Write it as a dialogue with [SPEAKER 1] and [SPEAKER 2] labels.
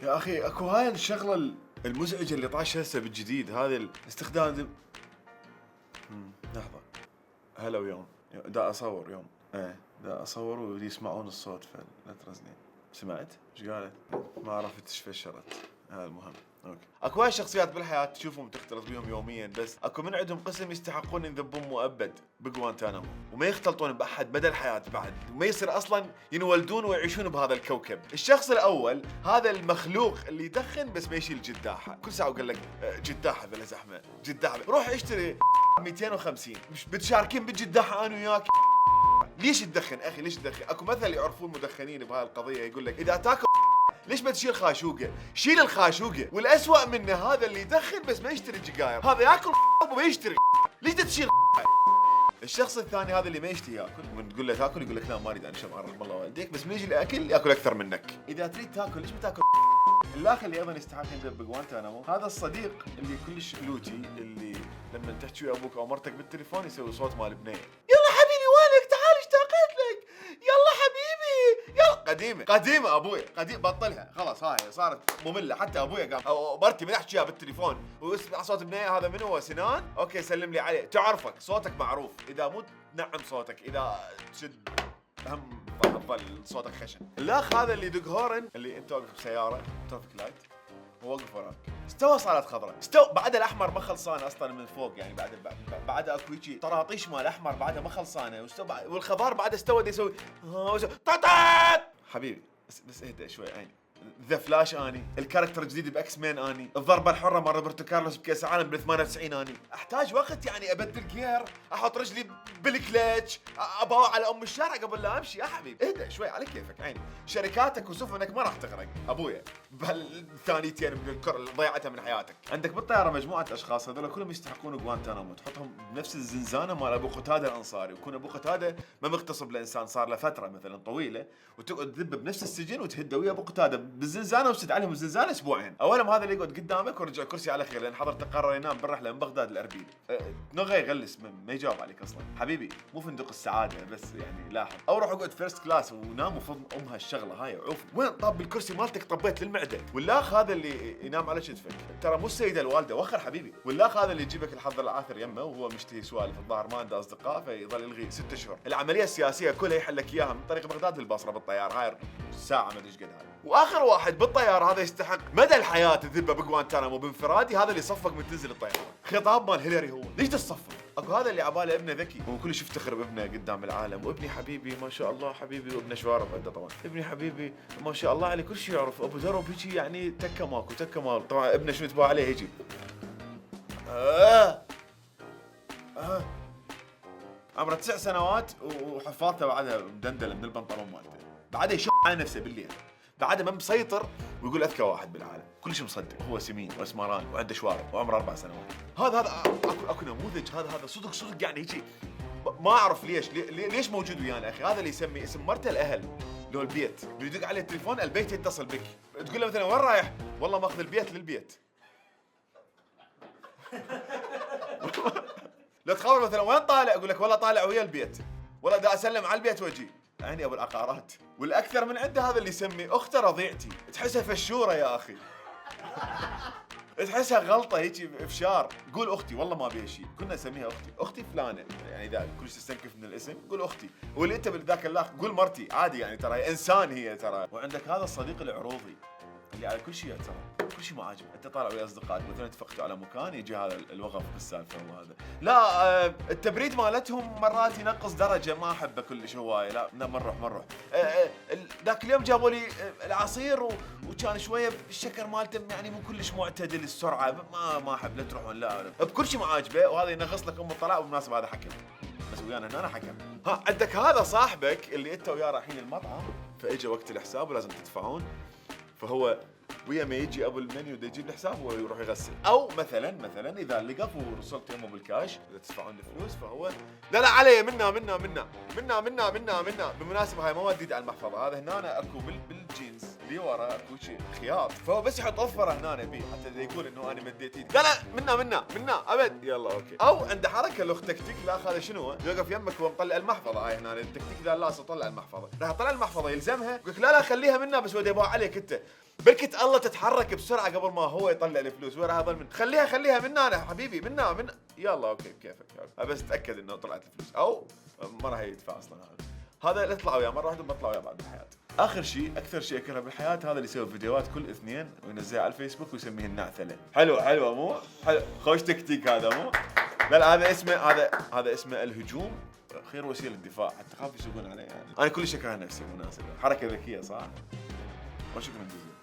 [SPEAKER 1] يا اخي اكو هاي الشغله المزعجه اللي طاشه هسه بالجديد، هذا الاستخدام. لحظه، هلا ويوم دا اصور يوم، دا اصور ويسمعون الصوت فلا ترزنين. سمعت ايش قالت؟ ما عرفت ايش فشرت. هذا المهم. اوكي. اكو هاي شخصيات بالحياه تشوفهم تختلط بهم يوميا، بس اكو من عندهم قسم يستحقون ينذبون مؤبد بجوانتانامو وما يختلطون باحد مدى الحياه بعد، وما يصير اصلا ينولدون ويعيشون بهذا الكوكب. الشخص الاول هذا المخلوق اللي يدخن بس ما يشيل جداحه، كل ساعه يقول لك جداحه بلا زحمه، جداحه روح اشتري 250 مش بتشاركين بالجداحه انا وياك. ليش تدخن اخي؟ ليش تدخن؟ اكو مثل يعرفون مدخنين بهاي القضيه، يقول لك اذا تاكل ليش ما تشيل خاشوقه؟ شيل الخاشوقه، والأسوأ منه هذا اللي يدخن بس ما يشتري سجاير، هذا ياكل وما يشتري. ليش تشيل؟ الشخص الثاني هذا اللي ما يشتهي ياكل، من تقول له تاكل يقول لك لا ما اريد انا شم عرض الله والديك، بس من يجي الاكل ياكل اكثر منك. اذا تريد تاكل ليش ما تاكل؟ الاخ اللي ايضا يستحق يندب بجوانتانامو هذا الصديق اللي كلش لوتي، اللي لما تحكي ويا ابوك او مرتك بالتليفون يسوي صوت مال بنيه. يلا حبيبي وينك؟ تعال اشتاقت لك. يلا حبيبي يلا. قديمه ابوي، قديم بطلها خلاص، هاي صارت ممله. حتى ابوي قام او مرتي من احكيها بالتليفون ويسمع صوت بنيه، هذا منو؟ هو سنان؟ اوكي سلم لي عليه، تعرفك صوتك معروف، اذا مو نعم صوتك، اذا تشد هم افضل صوتك خشن. الاخ هذا اللي يدق هورن، اللي انت واقف بسياره ترافيك لايت ووقف وراك، استوى صارت خضراء، بعد الاحمر ما خلصانه اصلا من فوق، يعني بعد اكو هيجي طراطيش مال الاحمر بعدها ما خلصانه، والخضار بعد استوى يسوي طاطات. حبيبي بس اهدى شوي عيني. ذا فلاش اني، الكاركتر الجديد باكس مان اني، الضربه الحره مال روبرتو كارلوس بكاس العالم بال 98 اني، احتاج وقت يعني ابدل جير، احط رجلي بالكلتش، اباوع على ام الشارع قبل لا امشي. يا حبيبي اهدى شوي على كيفك عيني، شركاتك وسفنك ما راح تغرق ابويا بهالثانيتين من الكره اللي ضيعتها من حياتك. عندك بالطياره مجموعه اشخاص هذول كلهم يستحقون جوانتانامو، تحطهم بنفس الزنزانه مال ابو قتاده الانصاري، ويكون ابو قتاده ما مغتصب لانسان صار له فتره مثلا طويله، وتقعد تذب بنفس السجن وتهدى ويا ابو قتاده بالزنزانه، وسد عليهم الزنزانه اسبوعين. اولهم هذا اللي يقعد قدامك ورجع كرسي على خير، لان حضرته قرر ينام بالرحله من بغداد لاربيل. نغى يغلس ما يجاوب عليك اصلا. حبيبي مو فندق السعاده، بس يعني لاحظ، او روح اقعد فيرست كلاس ونام وفض ام هالشغله هاي. عوف وين طاب بالكرسي مالتك؟ طبيت للمعده. والاخ هذا اللي ينام على كتفك ترى مو السيده الوالده، وخر حبيبي. والاخ هذا اللي يجيبك الحظ العاثر يمه وهو مشتهي سوالف، الظاهر ما عنده اصدقاء فيظل يلغي 6 اشهر. العمليه السياسيه كلها يحلك اياها من طريق بغداد للبصره بالطيار، هاي ساعه ما ادري ايش قد هاي. واخر واحد بالطيار هذا يستحق مدى الحياه تذبه بجوانتانامو بانفرادي، هذا اللي يصفق من تنزل الطياره. خطاب مال هيلاري هو، ليش تصفق؟ اكو هذا اللي عباله ابنه ذكي وكلش يفتخر بابنه قدام العالم، وابني حبيبي ما شاء الله حبيبي، وابنه شوارب عنده طبعا، ابني حبيبي ما شاء الله عليه كل شيء يعرف، ابو درب هيجي يعني تكه ماكو تكه مال. طبعا ابنه شو يتباع عليه يجي عمره 9 سنوات وحفاظته بعدها مدندله من البنطلون مالته، بعدها يشق على نفسه بالليل، بعدها ما مسيطر ويقول اذكى واحد بالعالم، كل شيء مصدق، هو سمين واسمران وعنده شوارب وعمره 4 سنوات. هذا اكو نموذج، هذا صدق يعني هيجي ما اعرف ليش موجود ويانا اخي. هذا اللي يسمي اسم مرته الاهل لو البيت، يدق عليه التليفون البيت يتصل بك، تقول له مثلا وين رايح؟ والله ماخذ البيت للبيت. لا تخبر مثلا وين طالع؟ اقول لك والله طالع ويا البيت، والله دا اسلم على البيت واجي. عيني ابو العقارات. والاكثر من عنده هذا اللي يسمي اخته رضيعتي، تحسها فشوره يا اخي. تحسها غلطه هيك افشار، قول اختي والله ما بيها شيء، كنا نسميها اختي فلانه، يعني اذا كلش تستنكف من الاسم قول اختي، واللي انت بذاك الاخ قول مرتي عادي، يعني ترى انسان هي ترى. وعندك هذا الصديق العروضي اللي على كل شيء يعترض، كل شيء ما عاجبه، انت طالع ويا اصدقائك مثلا اتفقتوا على مكان، يجي هذا الوغف بالسالفه وهذا لا التبريد مالتهم مرات ينقص درجه، ما احبه كلش هوايه، لا ما نروح. ذاك اليوم جابوا لي العصير وكان شويه الشكر مالته يعني مو كلش معتدل، السرعه ما احب، لا تروحون لا بكل شيء ما عاجبه، وهذا ينغص لك ام الطلاق، وبالمناسبه هذا حكم بس ويانا هنا حكم. ها عندك هذا صاحبك اللي انت وياه رايحين المطعم، فاجى وقت الحساب ولازم تدفعون، فهو ويا ما يجي ابو المنيو بده يجيب الحساب وهو يروح يغسل. او مثلا اذا لقف ورسلت يمه بالكاش اذا تدفعون الفلوس، فهو لا علي منا. بالمناسبه هاي مواد جديده على المحفظه، هذا هنا اكو بالجينز كذي ورا اكو شيء خياط، فهو بس يحط وفره هنا بيه حتى يقول انه انا مديت ايدي. قال منا ابد يلا اوكي. او عنده حركه له تكتيك، لا هذا شنو؟ يوقف يمك وهو مطلع المحفظه. هاي هنا التكتيك ذا لا طلع المحفظه، راح اطلع المحفظه يلزمها يقول لك لا خليها منا بس ودي ابغى عليك انت. بركة الله تتحرك بسرعه قبل ما هو يطلع الفلوس، ورا هذا من خليها منا انا حبيبي منا يلا اوكي بكيفك بس تاكد انه طلعت الفلوس او ما راح يدفع اصلا. هذا اللي طلعوا وياه مره واحده ما طلعوا وياه بعد بالحياه. اخر شيء اكثر شيء اكرهه بالحياه هذا اللي يسوي فيديوهات كل اثنين وينزلها على الفيسبوك ويسميه النعثله. حلوه مو حلو، خوش تكتيك هذا مو. لا هذا اسمه الهجوم خير وسيله الدفاع، حتى خاف يسوقون عليه يعني. انا كل شيء اكره نفسي بالمناسبه. حركه ذكيه صح؟ وشكرا جزيلا.